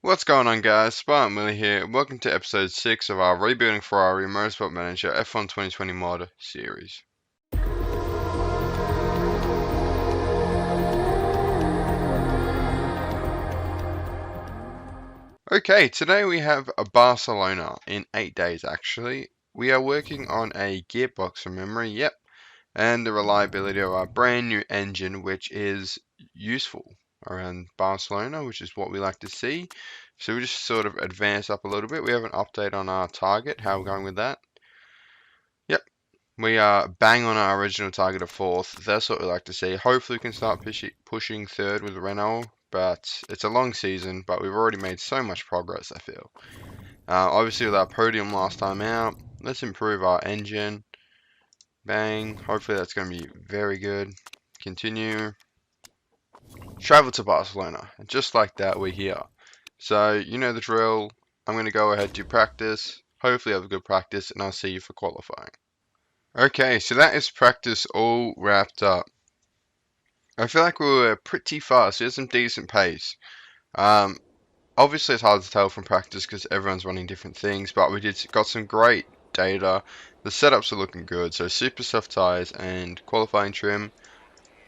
What's going on, guys? Spartan Willie here. Welcome to episode 6 of our Rebuilding Ferrari Motorsport Manager F1 2020 mod series. Okay, today we have a Barcelona in 8 days actually. We are working on a gearbox from memory, yep, and the reliability of our brand new engine, which is useful around Barcelona, which is what we like to see. So we just sort of advance up a little bit. We have an update on our target, how we're going with that. Yep, we are bang on our original target of 4th. That's what we like to see. Hopefully we can start pushing 3rd with Renault, but it's a long season, but we've already made so much progress, I feel. Obviously with our podium last time out, let's improve our engine. Bang. Hopefully that's going to be very good. Continue. Travel to Barcelona. And just like that, we're here. So, you know the drill. I'm going to go ahead to practice. Hopefully have a good practice, and I'll see you for qualifying. Okay, so that is practice all wrapped up. I feel like we were pretty fast. We had some decent pace. Um, Obviously it's hard to tell from practice because everyone's running different things, but we got some great data. The setups are looking good. So super soft tires and qualifying trim.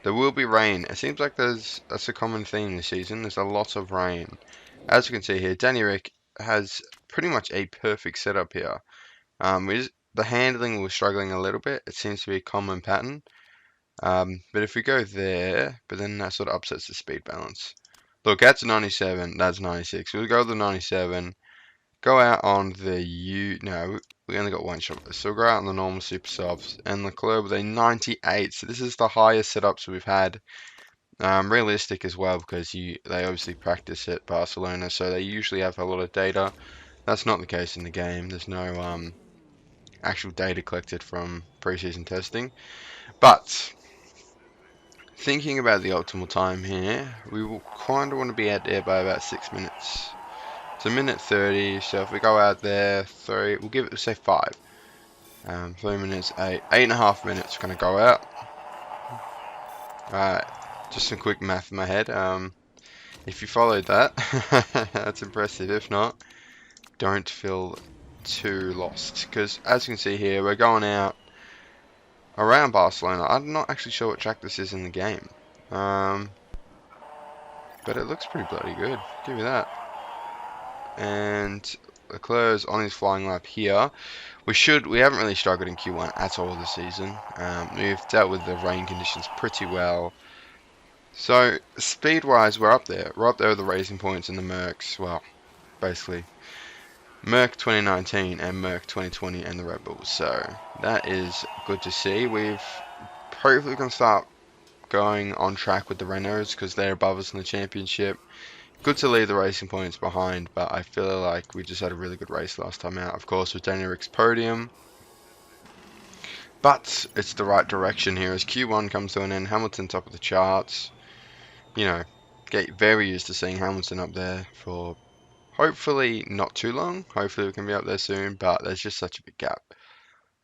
There will be rain. It seems like that's a common theme this season. There's a lot of rain. As you can see here, Danny Rick has pretty much a perfect setup here. The handling was struggling a little bit. It seems to be a common pattern. But if we go there, but then that sort of upsets the speed balance. Look, that's 97, that's 96. We'll go with the 97. Go out on the no, we only got one shot. So we'll go out on the normal super softs and Leclerc with a 98. So this is the highest setups we've had. Realistic as well because they obviously practice at Barcelona, so they usually have a lot of data. That's not the case in the game. There's no actual data collected from preseason testing. But thinking about the optimal time here, we will kind of want to be out there by about 6 minutes. So minute 30, so if we go out there, we'll give it, say 5. 3 minutes, 8.5 minutes, we're going to go out. Alright, just some quick math in my head. If you followed that, that's impressive. If not, don't feel too lost. Because as you can see here, we're going out around Barcelona. I'm not actually sure what track this is in the game. But it looks pretty bloody good. Give me that. And Leclerc's on his flying lap here. We haven't really struggled in Q1 at all this season. We've dealt with the rain conditions pretty well. So speed-wise, we're up there. We're up there with the Racing Points and the Mercs. Well, basically Merc 2019 and Merc 2020 and the Red Bulls. So that is good to see. We've hopefully going to start going on track with the Renaults because they're above us in the championship. Good to leave the Racing Points behind, but I feel like we just had a really good race last time out. Of course, with Danny Rick's podium. But it's the right direction here as Q1 comes to an end. Hamilton top of the charts. You know, get very used to seeing Hamilton up there for hopefully not too long. Hopefully we can be up there soon, but there's just such a big gap.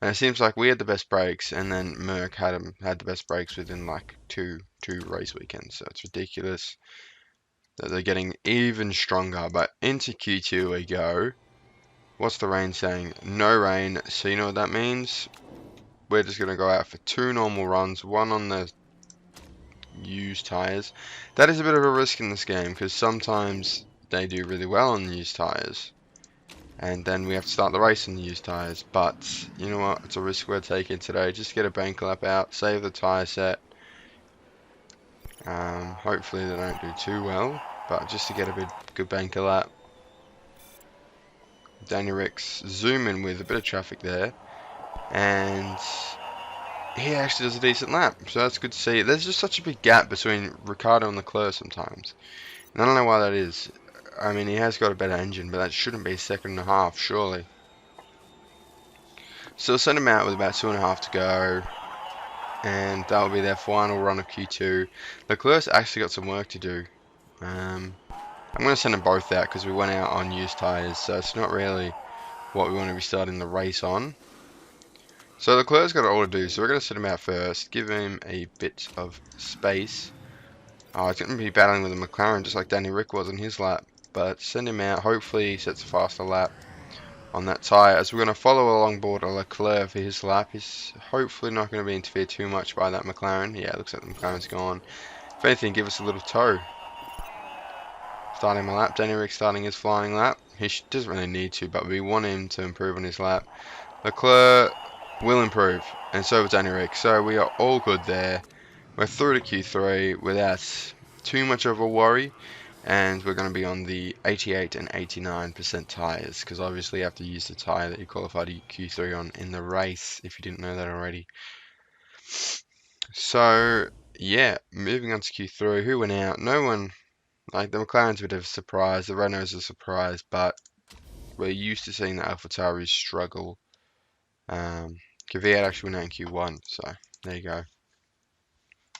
And it seems like we had the best brakes, and then Merck had the best brakes within like two race weekends. So it's ridiculous that they're getting even stronger. But into Q2 we go. What's the rain saying? No rain. So you know what that means? We're just going to go out for 2 normal runs, one on the used tires. That is a bit of a risk in this game because sometimes they do really well on used tires. And then we have to start the race in the used tires. But you know what? It's a risk we're taking today. Just get a bank lap out, save the tire set. Hopefully they don't do too well. But just to get a good banker lap. Danny Ricks zoom in with a bit of traffic there. And he actually does a decent lap. So that's good to see. There's just such a big gap between Ricciardo and Leclerc sometimes. And I don't know why that is. I mean, he has got a better engine, but that shouldn't be a second and a half, surely. So we'll send him out with about 2.5 to go. And that will be their final run of Q2. Leclerc's actually got some work to do. I'm going to send them both out because we went out on used tyres. So it's not really what we want to be starting the race on. So Leclerc's got all to do. So we're going to send him out first. Give him a bit of space. Oh, he's going to be battling with a McLaren just like Danny Rick was in his lap. but send him out. Hopefully he sets a faster lap on that tyre, as we're going to follow along board Leclerc for his lap. He's hopefully not going to be interfered too much by that McLaren. Yeah, it looks like the McLaren's gone. If anything, give us a little tow. Starting my lap. Danny Rick starting his flying lap. He doesn't really need to, but we want him to improve on his lap. Leclerc will improve, and so will Danny Rick. So we are all good there. We're through to Q3 without too much of a worry. And we're going to be on the 88 and 89% tyres, because obviously you have to use the tyre that you qualified Q3 on in the race, if you didn't know that already. So, yeah, moving on to Q3, who went out? No one. Like, the McLaren's a bit of a surprise, the Renault's a surprise, but we're used to seeing the AlphaTauris struggle. Kvyat actually went out in Q1, so there you go.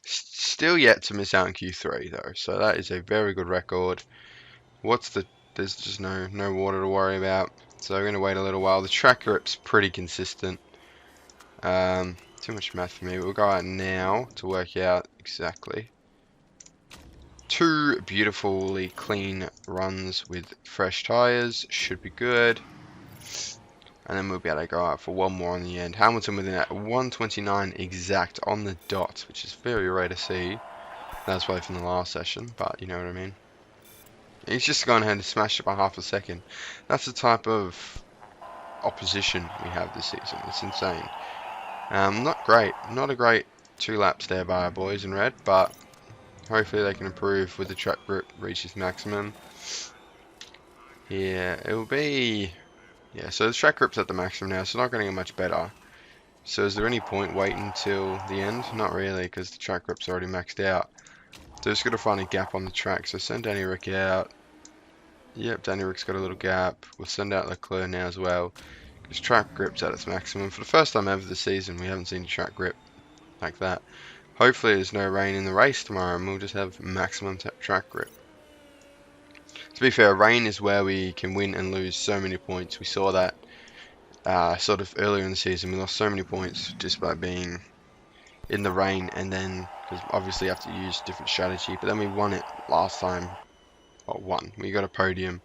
Still yet to miss out in Q3 though, so that is a very good record. There's just no water to worry about, so we're going to wait a little while. The track grip's pretty consistent. Too much math for me, but we'll go out now to work out exactly. 2 beautifully clean runs with fresh tyres should be good. And then we'll be able to go out for one more on the end. Hamilton within that 129 exact on the dot, which is very rare to see. That's probably from the last session, but you know what I mean. He's just gone ahead and smashed it by half a second. That's the type of opposition we have this season. It's insane. Not great. Not a great 2 laps there by our boys in red, but hopefully they can improve with the track grip reaches maximum. Yeah, it will be... Yeah, so the track grip's at the maximum now, so it's not going to get much better. So is there any point waiting till the end? Not really, because the track grip's already maxed out. So just got to find a gap on the track. So send Danny Rick out. Yep, Danny Rick's got a little gap. We'll send out Leclerc now as well, because track grip's at its maximum. For the first time ever this season, we haven't seen a track grip like that. Hopefully there's no rain in the race tomorrow, and we'll just have maximum track grip. To be fair, rain is where we can win and lose so many points. We saw that sort of earlier in the season. We lost so many points just by being in the rain, and then because obviously you have to use different strategy. But then we won it last time. Well, won. We got a podium.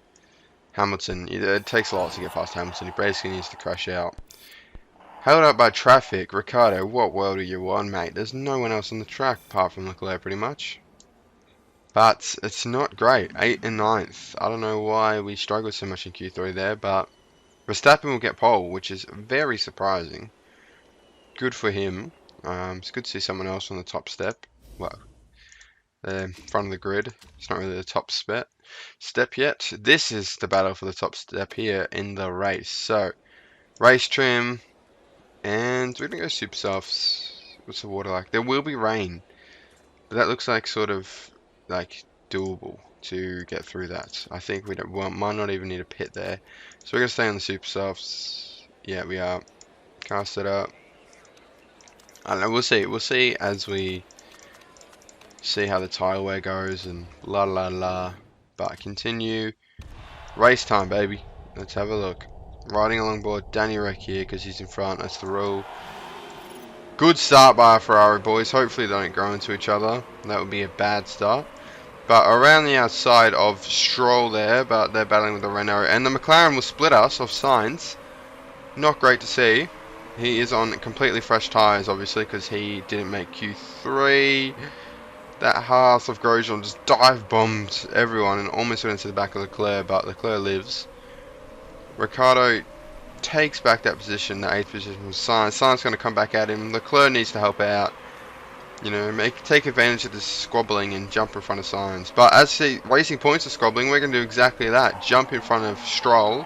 Hamilton. It takes a lot to get past Hamilton. He basically needs to crash out. Held up by traffic. Ricardo, what world are you on, mate? There's no one else on the track apart from Leclerc, pretty much. But it's not great. 8th and 9th. I don't know why we struggled so much in Q3 there, but Verstappen will get pole, which is very surprising. Good for him. It's good to see someone else on the top step. Well, in front of the grid. It's not really the top step yet. This is the battle for the top step here in the race. So, race trim, and we're going to go super softs. What's the water like? There will be rain, but that looks like sort of like doable to get through that. I think we might not even need a pit there. So we're going to stay on the super softs. Yeah, we are. Car set up. I don't know, we'll see. We'll see as we see how the tyre wear goes and la la la. But continue. Race time, baby. Let's have a look. Riding along board Danny Rick here because he's in front. That's the rule. Good start by our Ferrari boys. Hopefully they don't grow into each other. That would be a bad start. But around the outside of Stroll there, but they're battling with the Renault. And the McLaren will split us off signs. Not great to see. He is on completely fresh tyres, obviously, because he didn't make Q3. That Haas of Grosjean just dive bombed everyone and almost went into the back of Leclerc, but Leclerc lives. Ricciardo takes back that position, the 8th position from Sainz. Sainz going to come back at him. Leclerc needs to help out. You know, take advantage of this squabbling and jump in front of Sainz. But as the racing points are squabbling, we're going to do exactly that. Jump in front of Stroll.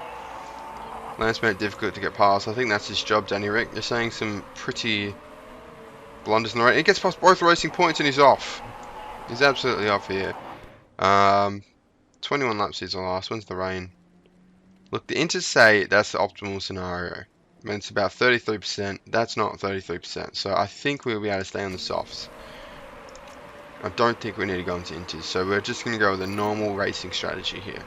Lance made it difficult to get past. I think that's his job, Danny Rick. You're saying some pretty blunders in the race. He gets past both racing points and he's off. He's absolutely off here. 21 laps is the last. When's the rain? Look, the Inters say that's the optimal scenario. I mean, it's about 33%. That's not 33%. So I think we'll be able to stay on the softs. I don't think we need to go into Inters. So we're just going to go with a normal racing strategy here.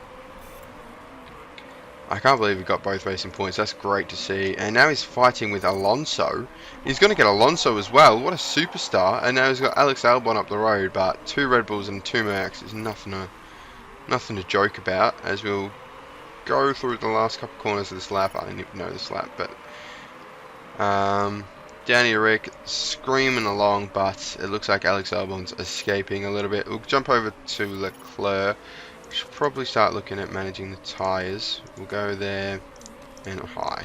I can't believe we got both racing points. That's great to see. And now he's fighting with Alonso. He's going to get Alonso as well. What a superstar. And now he's got Alex Albon up the road. But 2 Red Bulls and 2 Mercs is nothing to Nothing to joke about, as we'll go through the last couple corners of this lap. I didn't even know this lap, but Danny Rick screaming along, but it looks like Alex Albon's escaping a little bit. We'll jump over to Leclerc. Should probably start looking at managing the tyres. We'll go there and high.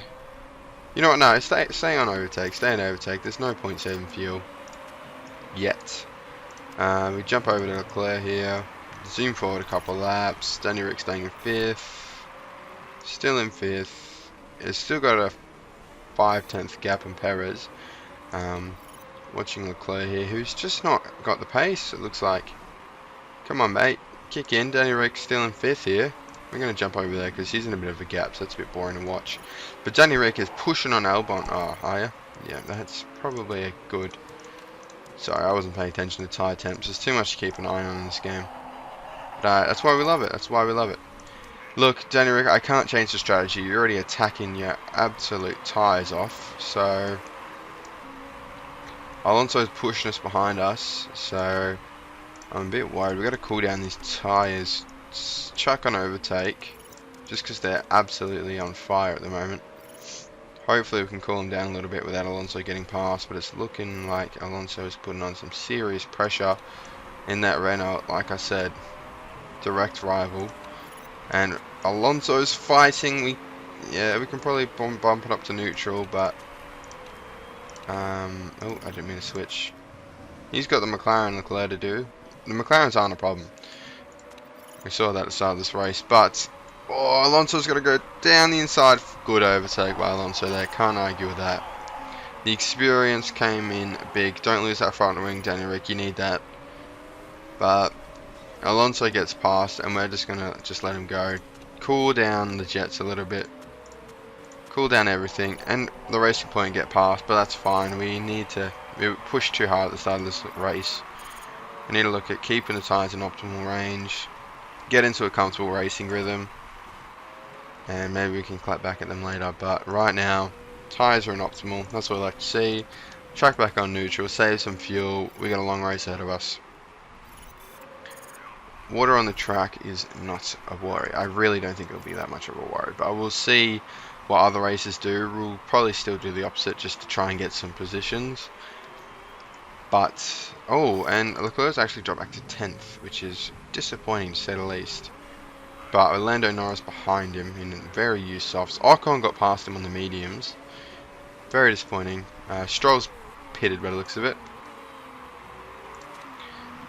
You know what? No, stay on overtake. Stay on overtake. There's no point saving fuel yet. We jump over to Leclerc here. Zoom forward a couple laps. Danny Rick staying in 5th. Still in 5th. It's still got a 5/10 gap on Perez. Watching Leclerc here, who's just not got the pace, it looks like. Come on, mate. Kick in. Danny Rick still in 5th here. We're going to jump over there because he's in a bit of a gap, so that's a bit boring to watch. But Danny Rick is pushing on Albon. Oh, are you? Yeah, that's probably a good... Sorry, I wasn't paying attention to tyre temps. There's too much to keep an eye on in this game. But that's why we love it. That's why we love it. Look, Danny Rick, I can't change the strategy. You're already attacking your absolute tyres off. So... Alonso's pushing us behind us, so I'm a bit worried. We've got to cool down these tyres. Chuck on overtake, just because they're absolutely on fire at the moment. Hopefully we can cool them down a little bit without Alonso getting past, but it's looking like Alonso is putting on some serious pressure in that Renault. Like I said, direct rival. And Alonso's fighting. We can probably bump it up to neutral, but... oh, I didn't mean to switch. He's got the McLaren Leclerc to do. The McLarens aren't a problem. We saw that at the start of this race, but Alonso's got to go down the inside. Good overtake by Alonso there. Can't argue with that. The experience came in big. Don't lose that front wing, Danny Rick. You need that. But Alonso gets past, and we're just gonna let him go. Cool down the jets a little bit. Cool down everything, and the racing point get past, but that's fine. We push too hard at the start of this race. We need to look at keeping the tyres in optimal range, get into a comfortable racing rhythm, and maybe we can clap back at them later. But right now, tyres are in optimal. That's what I like to see. Track back on neutral, save some fuel. We got a long race ahead of us. Water on the track is not a worry. I really don't think it'll be that much of a worry, but we'll see what other races do. We'll probably still do the opposite just to try and get some positions. But, and Leclerc's actually dropped back to 10th, which is disappointing to say the least. But Lando Norris behind him in very used softs. Ocon got past him on the mediums. Very disappointing. Stroll's pitted by the looks of it.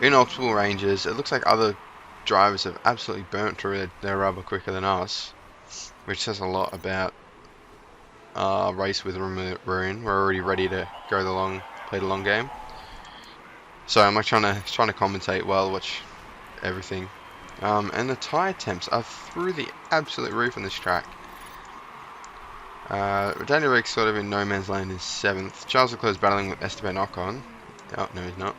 In optimal ranges, it looks like other drivers have absolutely burnt through their rubber quicker than us, which says a lot about race with Maroon. We're already ready to go play the long game. So I'm trying to commentate while watch everything. And the tyre temps are through the absolute roof on this track. Daniel Rick's sort of in no man's land in 7th. Charles Leclerc's battling with Esteban Ocon. Oh, no, he's not.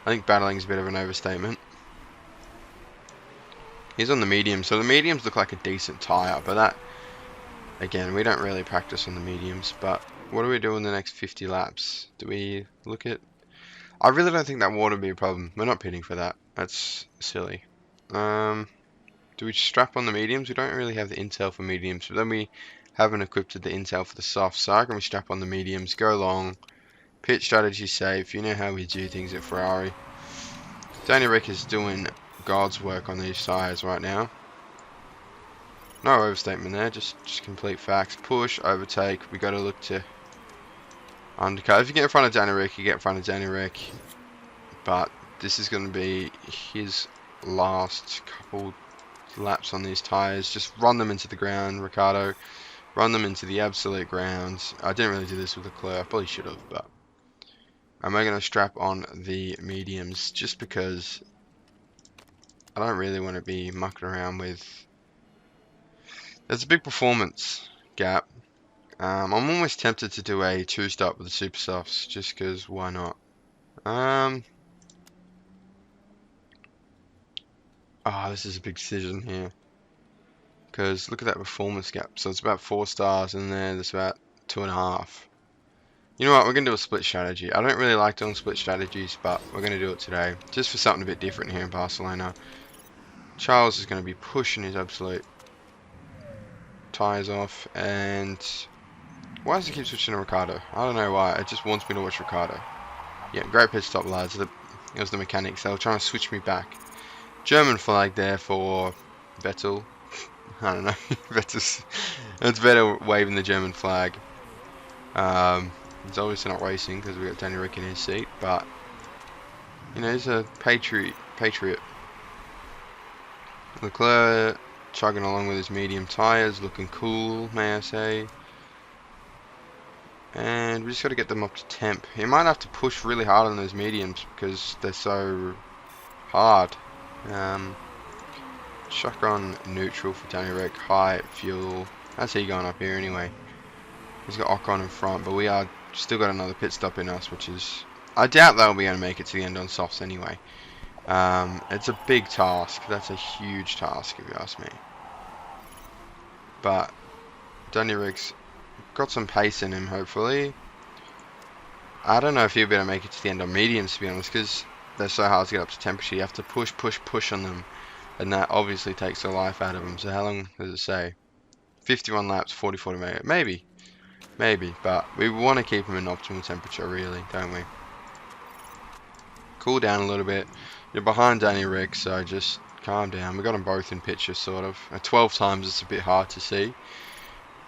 I think battling is a bit of an overstatement. He's on the mediums, so the mediums look like a decent tyre, but that, again, we don't really practice on the mediums. But what do we do in the next 50 laps? Do we look at... I really don't think that water would be a problem. We're not pitting for that. That's silly. Do we strap on the mediums? We don't really have the intel for mediums, but then we haven't equipped the intel for the softs. So how can we strap on the mediums, go long, pit strategy safe? You know how we do things at Ferrari. Danny Rick is doing God's work on these tyres right now. No overstatement there, just complete facts. Push, overtake, we got to look to undercut. If you get in front of Danny Rick, you get in front of Danny Rick. But this is going to be his last couple laps on these tyres. Just run them into the ground, Ricardo. Run them into the absolute ground. I didn't really do this with Leclerc, I probably should have, but I'm going to strap on the mediums just because I don't really want to be mucking around with... There's a big performance gap. I'm almost tempted to do a 2-stop with the super softs just because why not? This is a big decision here. Because look at that performance gap. So it's about 4 stars and then there's about 2.5. You know what, we're going to do a split strategy. I don't really like doing split strategies, but we're going to do it today. Just for something a bit different here in Barcelona. Charles is going to be pushing his absolute tyres off, and why does he keep switching to Ricardo? I don't know why. It just wants me to watch Ricardo. Yeah, great pit stop, lads. It was the mechanics. They were trying to switch me back. German flag there for Vettel. I don't know. Vettel's, it's Vettel waving the German flag. He's obviously not racing because we got Danny Rick in his seat, but you know, he's a patriot. Leclerc chugging along with his medium tyres, looking cool, may I say. And we just got to get them up to temp. He might have to push really hard on those mediums because they're so hard. Chuck on neutral for Danny Rick, high fuel. How's he going up here anyway? He's got Ocon in front, but we are still got another pit stop in us, which is, I doubt they'll be able to make it to the end on softs anyway. It's a big task. That's a huge task if you ask me. But Danny Rick's got some pace in him, hopefully. I don't know if he'll be able to make it to the end on mediums, to be honest, because they're so hard to get up to temperature. You have to push on them, and that obviously takes the life out of them. So how long does it say? 51 laps, 44 to make it. Maybe, but we want to keep them in optimal temperature, really, don't we? Cool down a little bit. You're behind Danny Rick, so just calm down. We got them both in picture, sort of. At 12 times, it's a bit hard to see.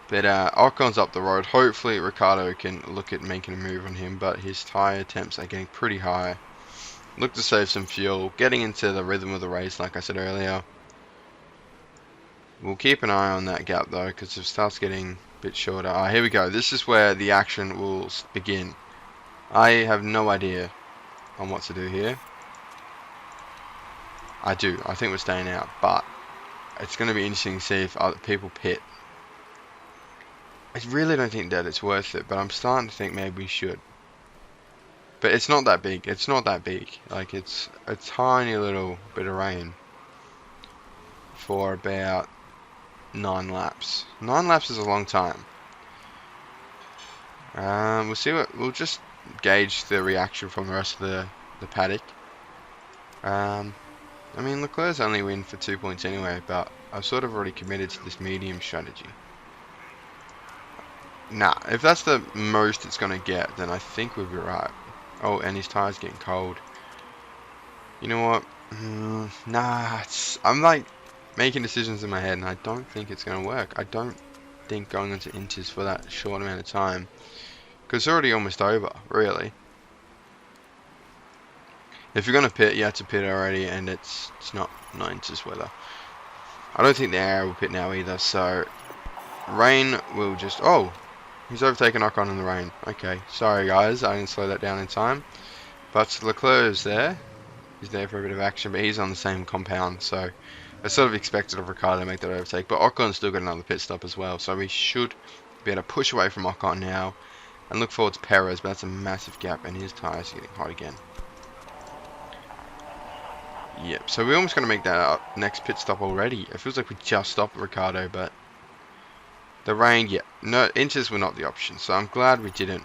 But Ocon's up the road. Hopefully, Ricardo can look at making a move on him, but his tyre temps are getting pretty high. Look to save some fuel. Getting into the rhythm of the race, like I said earlier. We'll keep an eye on that gap, though, because if it starts getting a bit shorter. Here we go. This is where the action will begin. I have no idea on what to do here. I do. I think we're staying out, but it's going to be interesting to see if other people pit. I really don't think that it's worth it, but I'm starting to think maybe we should. But it's not that big. It's not that big. Like, it's a tiny little bit of rain for about 9 laps. 9 laps is a long time. We'll see what. We'll just gauge the reaction from the rest of the paddock. I mean, Leclerc's only win for 2 points anyway, but I've sort of already committed to this medium strategy. Nah, if that's the most it's going to get, then I think we'll be right. Oh, and his tyre's getting cold. You know what? Nah, I'm like making decisions in my head, and I don't think it's going to work. I don't think going into inters for that short amount of time, because it's already almost over, really. If you're going to pit, you have to pit already, and it's not inters weather. I don't think the air will pit now either, so rain will just... Oh, he's overtaken Ocon in the rain. Okay, sorry guys, I didn't slow that down in time. But Leclerc is there. He's there for a bit of action, but he's on the same compound, so I sort of expected of Ricardo to make that overtake. But Ocon's still got another pit stop as well, so we should be able to push away from Ocon now and look forward to Perez, but that's a massive gap, and his tyres are getting hot again. Yep, so we're almost going to make that next pit stop already. It feels like we just stopped Ricardo, but the rain, yeah, no, inters were not the option, so I'm glad we didn't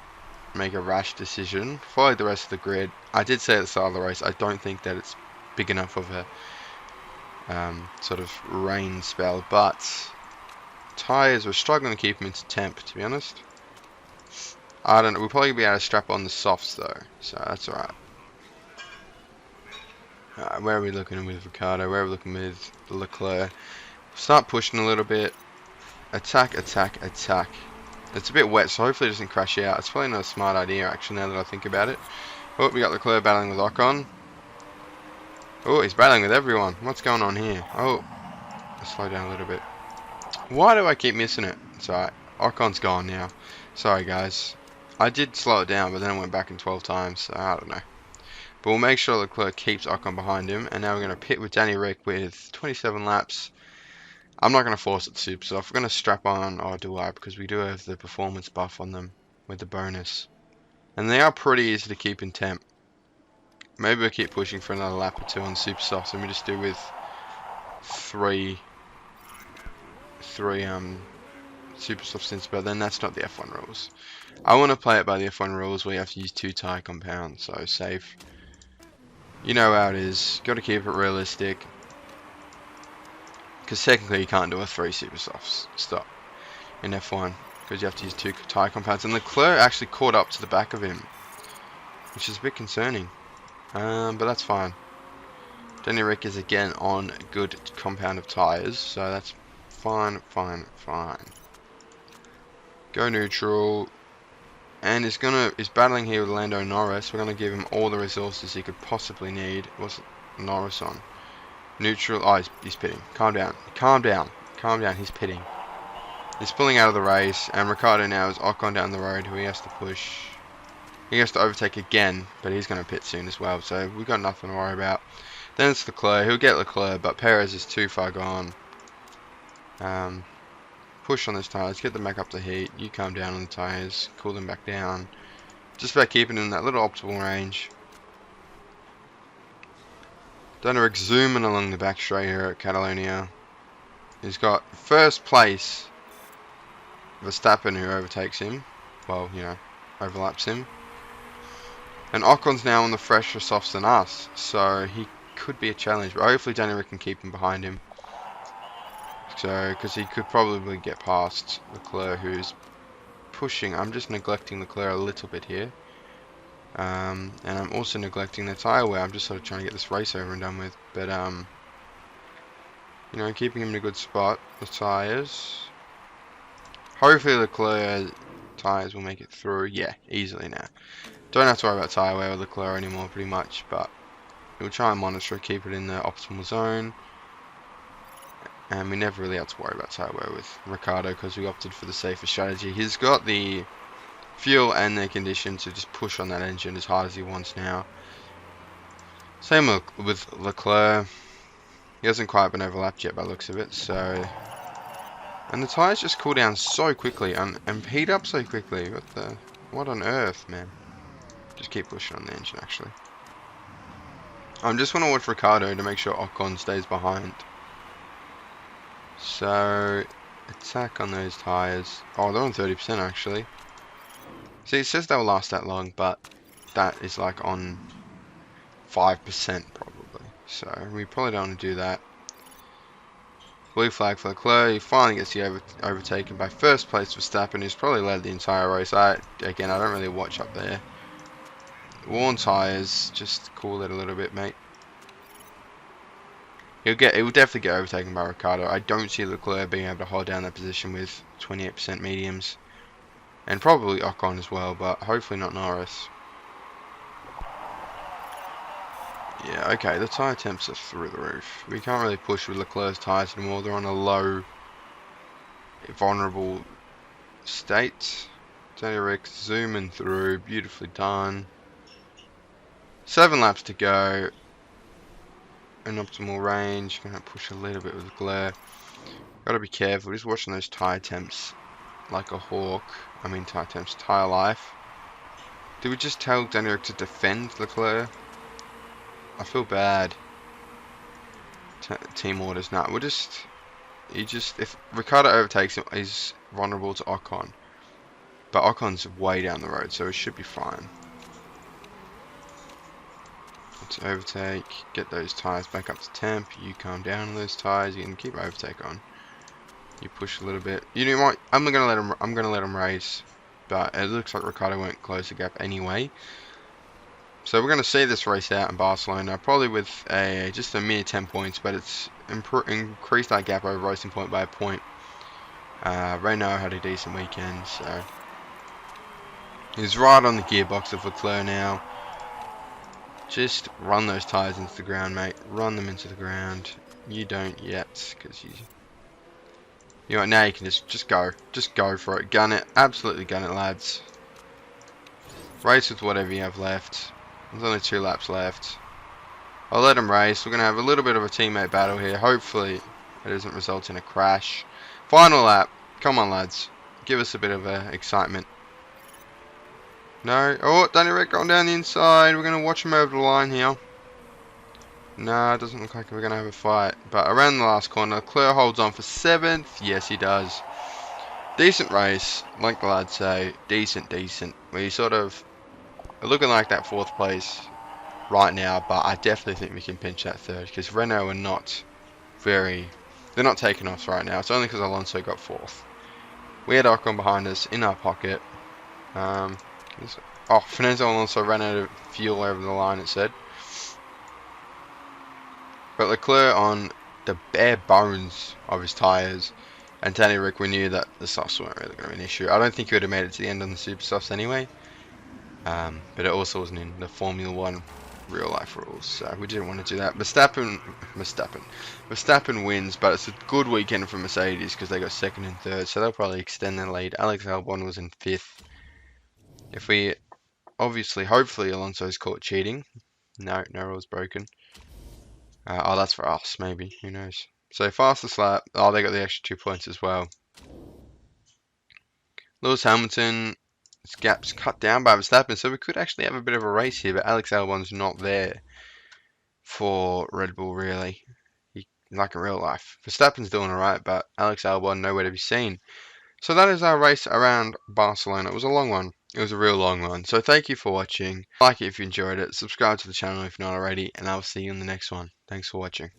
make a rash decision. Followed the rest of the grid. I did say at the start of the race, I don't think that it's big enough of a sort of rain spell, but tyres, we're struggling to keep them into temp, to be honest. I don't know, we'll probably be able to strap on the softs though, so that's alright. Where are we looking with Ricardo? Where are we looking with Leclerc? Start pushing a little bit. Attack, attack, attack. It's a bit wet, so hopefully it doesn't crash out. It's probably not a smart idea, actually, now that I think about it. Oh, we got Leclerc battling with Ocon. Oh, he's battling with everyone. What's going on here? Oh, let's slow down a little bit. Why do I keep missing it? It's alright. Ocon's gone now. Sorry, guys. I did slow it down, but then I went back in 12 times, so I don't know. But we'll make sure Leclerc keeps Ocon behind him. And now we're going to pit with Danny Rick with 27 laps. I'm not going to force it to super soft. We're going to strap on, or do I? Because we do have the performance buff on them with the bonus. And they are pretty easy to keep in temp. Maybe we'll keep pushing for another lap or two on super softs. And we just do with three super soft stints. But then that's not the F1 rules. I want to play it by the F1 rules where you have to use 2 tyre compounds. So safe. You know how it is. Got to keep it realistic. Because technically you can't do a 3 super soft stop in F1 because you have to use 2 tyre compounds, and Leclerc actually caught up to the back of him, which is a bit concerning, but that's fine. Danny Rick is again on a good compound of tyres, so that's fine. Go neutral, and he's battling here with Lando Norris. We're gonna give him all the resources he could possibly need. What's Norris on? Neutral. Oh, he's pitting. Calm down. He's pitting. He's pulling out of the race, and Ricciardo now is Ocon down the road, who he has to push. He has to overtake again, but he's going to pit soon as well, so we've got nothing to worry about. Then it's Leclerc. He'll get Leclerc, but Perez is too far gone. Push on those tyres, get them back up to heat. You calm down on the tyres, cool them back down. Just about keeping in that little optimal range. Donerick zooming along the back straight here at Catalonia. He's got first place Verstappen, who overtakes him. Well, you know, overlaps him. And Ocon's now on the fresher softs than us, so he could be a challenge. But hopefully Danny Rick can keep him behind him. So, because he could probably get past Leclerc, who's pushing. I'm just neglecting Leclerc a little bit here. And I'm also neglecting the tyre wear. I'm just sort of trying to get this race over and done with. But, you know, keeping him in a good spot. The tyres. Hopefully Leclerc tyres will make it through. Yeah, easily now. Don't have to worry about tyre wear with Leclerc anymore, pretty much. But we'll try and monitor it, keep it in the optimal zone. And we never really had to worry about tyre wear with Ricciardo because we opted for the safer strategy. He's got the fuel and the condition to just push on that engine as hard as he wants now. Same with Leclerc. He hasn't quite been overlapped yet by the looks of it, so... And the tyres just cool down so quickly and heat up so quickly. What on earth, man? Just keep pushing on the engine, actually. I just want to watch Ricciardo to make sure Ocon stays behind. So, attack on those tyres. Oh, they're on 30% actually. See, it says they'll last that long, but that is like on 5% probably. So, we probably don't want to do that. Blue flag for Leclerc. He finally gets overtaken by first place Verstappen, who's probably led the entire race. Again, I don't really watch up there. Worn tyres, just cool it a little bit, mate. He will definitely get overtaken by Ricciardo. I don't see Leclerc being able to hold down that position with 28% mediums. And probably Ocon as well, but hopefully not Norris. Yeah, okay, the tyre temps are through the roof. We can't really push with Leclerc's tyres anymore. They're on a low, vulnerable state. Danny Rick zooming through, beautifully done. 7 laps to go. An optimal range. Gonna push a little bit with Leclerc. Gotta be careful. Just watching those tyre temps like a hawk. I mean tyre temps, tyre life. Did we just tell Danny Rick to defend Leclerc? I feel bad. Team orders. Nah, if Ricciardo overtakes him, he's vulnerable to Ocon. But Ocon's way down the road, so it should be fine. Let's overtake, get those tyres back up to temp. You calm down on those tyres. You can keep overtake on. You push a little bit. You know what? I'm gonna let him race, but it looks like Ricciardo won't close the gap anyway. So we're gonna see this race out in Barcelona, probably with just a mere 10 points, but it's increased that gap over Racing Point by a point. Renault had a decent weekend, so he's right on the gearbox of Leclerc now. Just run those tyres into the ground, mate. Run them into the ground. You don't yet, because you know, now you can just go for it. Gun it, absolutely gun it, lads. Race with whatever you have left. There's only 2 laps left. I'll let him race. We're going to have a little bit of a teammate battle here. Hopefully it doesn't result in a crash. Final lap. Come on, lads. Give us a bit of excitement. No. Oh, Danny Rick going down the inside. We're going to watch him over the line here. No, it doesn't look like we're going to have a fight. But around the last corner, Leclerc holds on for 7th. Yes, he does. Decent race. Like the lads say. Decent. We sort of are looking like that 4th place right now. But I definitely think we can pinch that 3rd. Because Renault are not very They're not taking off right now. It's only because Alonso got 4th. We had Ocon behind us in our pocket. Fernando Alonso ran out of fuel over the line, it said. But Leclerc on the bare bones of his tyres, and Danny Rick, we knew that the softs weren't really going to be an issue. I don't think he would have made it to the end on the super softs anyway. But it also wasn't in the Formula 1 real life rules, so we didn't want to do that. Verstappen wins, but it's a good weekend for Mercedes because they got 2nd and 3rd, so they'll probably extend their lead. Alex Albon was in 5th. If we, hopefully Alonso's caught cheating. No rules broken. That's for us, maybe. Who knows? So fastest lap. Oh, they got the extra 2 points as well. Lewis Hamilton, his gap's cut down by Verstappen, so we could actually have a bit of a race here, but Alex Albon's not there for Red Bull, really. Like in real life. Verstappen's doing alright, but Alex Albon nowhere to be seen. So that is our race around Barcelona. It was a long one. It was a real long one. So thank you for watching. Like it if you enjoyed it. Subscribe to the channel if not already, and I'll see you in the next one. Thanks for watching.